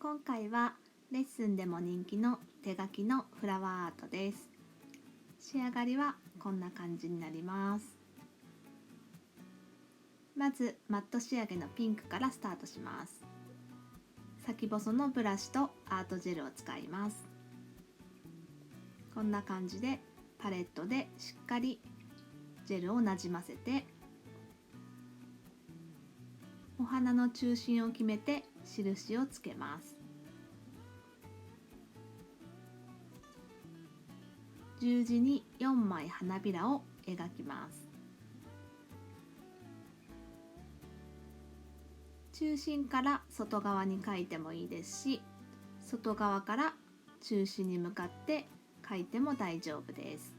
今回はレッスンでも人気の手書きのフラワーアートです。仕上がりはこんな感じになります。まずマット仕上げのピンクからスタートします。先細のブラシとアートジェルを使います。こんな感じでパレットでしっかりジェルをなじませて、お花の中心を決めて印をつけます。十字に4枚花びらを描きます。中心から外側に描いてもいいですし、外側から中心に向かって描いても大丈夫です。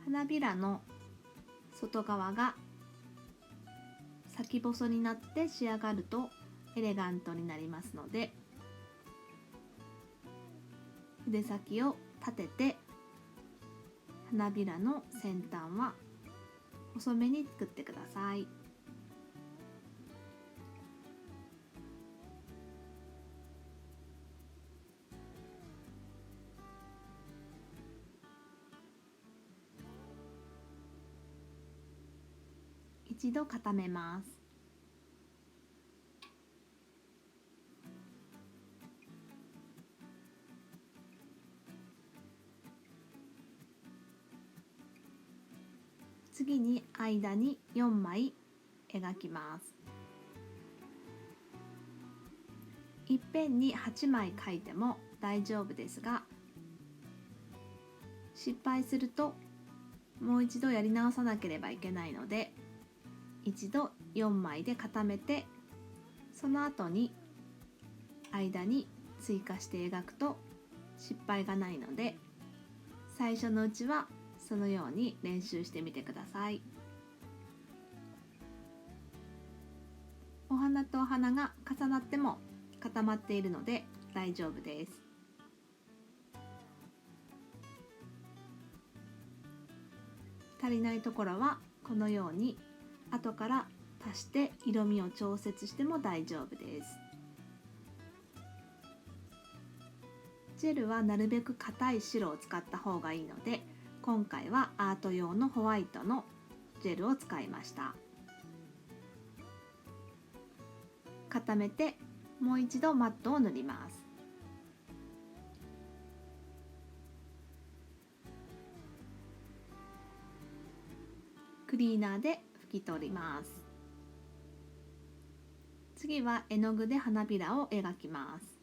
花びらの外側が先細になって仕上がるとエレガントになりますので、筆先を立てて花びらの先端は細めに作ってください。一度固めます。次に間に4枚描きます。いっぺんに8枚描いても大丈夫ですが、失敗するともう一度やり直さなければいけないので、一度4枚で固めて、その後に間に追加して描くと失敗がないので、最初のうちはそのように練習してみてください。お花とお花が重なっても固まっているので大丈夫です。足りないところはこのように後から足して色味を調節しても大丈夫です。ジェルはなるべく硬い白を使った方がいいので、今回はアート用のホワイトのジェルを使いました。固めてもう一度マットを塗ります。クリーナーで拭き取ります。次は絵の具で花びらを描きます。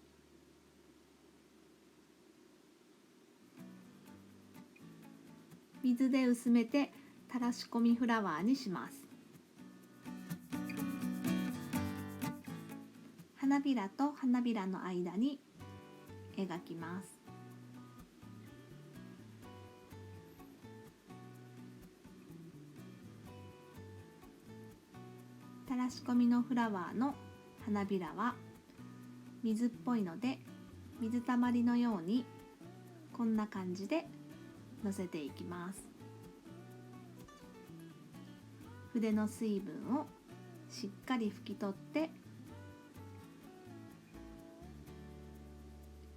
水で薄めて垂らし込みフラワーにします。花びらと花びらの間に描きます。垂らし込みのフラワーの花びらは水っぽいので、水たまりのようにこんな感じでのせていきます。筆の水分をしっかり拭き取って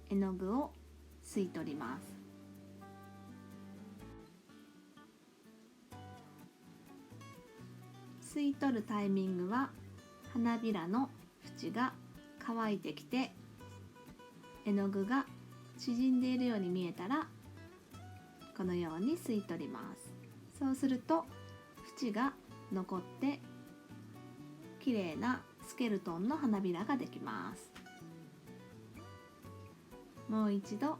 絵の具を吸い取ります。吸い取るタイミングは花びらの縁が乾いてきて絵の具が縮んでいるように見えたら、このように吸い取ります。そうすると縁が残って綺麗なスケルトンの花びらができます。もう一度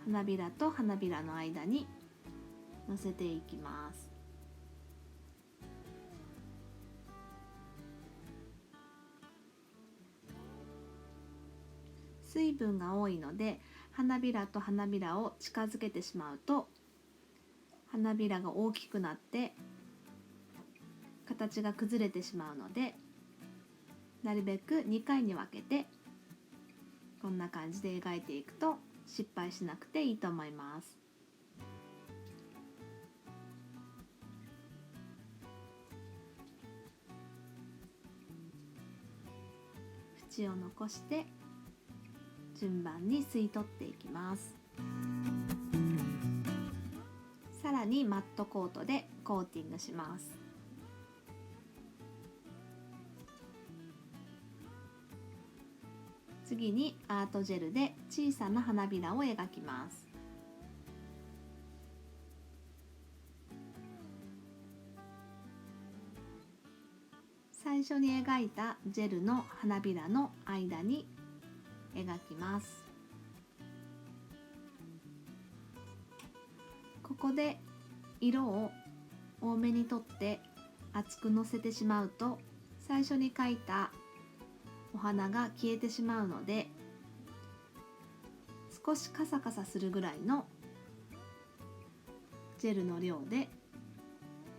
花びらと花びらの間にのせていきます。水分が多いので花びらと花びらを近づけてしまうと花びらが大きくなって形が崩れてしまうので、なるべく2回に分けてこんな感じで描いていくと失敗しなくていいと思います。縁を残して順番に吸い取っていきます。さらにマットコートでコーティングします。次にアートジェルで小さな花びらを描きます。最初に描いたジェルの花びらの間に描きます。ここで色を多めにとって厚くのせてしまうと、最初に描いたお花が消えてしまうので、少しカサカサするぐらいのジェルの量で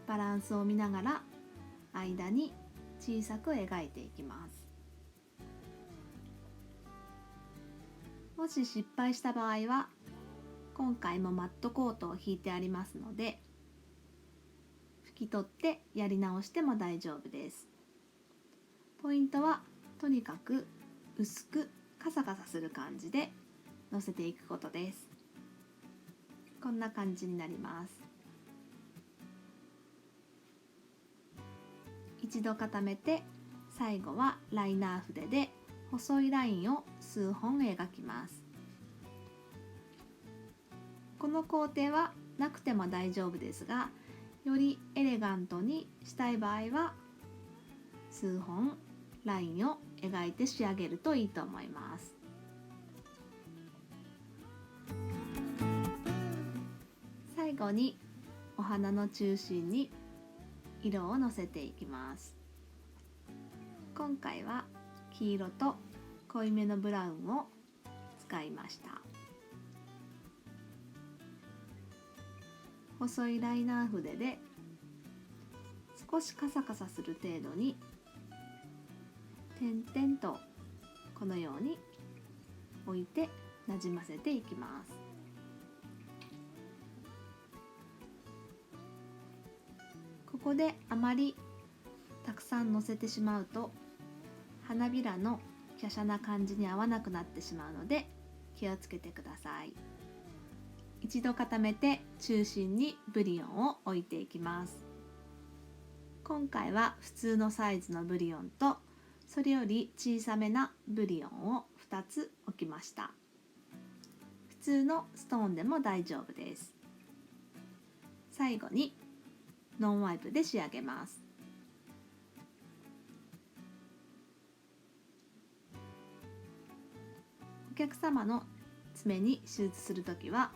バランスを見ながら間に小さく描いていきます。もし失敗した場合は、今回もマットコートを引いてありますので、拭き取ってやり直しても大丈夫です。ポイントはとにかく薄くカサカサする感じでのせていくことです。こんな感じになります。一度固めて、最後はライナー筆で細いラインを数本描きます。この工程はなくても大丈夫ですが、よりエレガントにしたい場合は数本ラインを描いて仕上げるといいと思います。最後にお花の中心に色をのせていきます。今回は黄色と濃いめのブラウンを使いました。細いライナー筆で少しカサカサする程度に点々とこのように置いてなじませていきます。ここであまりたくさんのせてしまうと花びらの華奢な感じに合わなくなってしまうので気をつけてください。一度固めて中心にブリオンを置いていきます。今回は普通のサイズのブリオンとそれより小さめなブリオンを2つ置きました。普通のストーンでも大丈夫です。最後にノンワイプで仕上げます。お客様の爪に手術するときは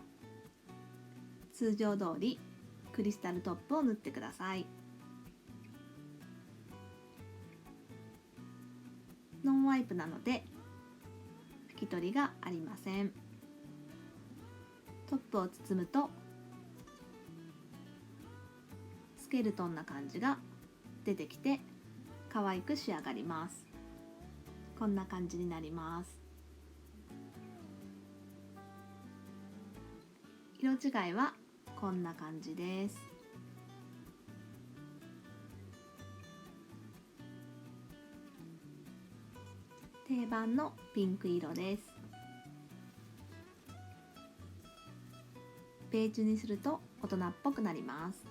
通常通りクリスタルトップを塗ってください。ノンワイプなので拭き取りがありません。トップを包むとスケルトンな感じが出てきて可愛く仕上がります。こんな感じになります。色違いはこんな感じです。定番のピンク色です。ベージュにすると大人っぽくなります。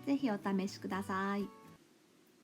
ぜひお試しください。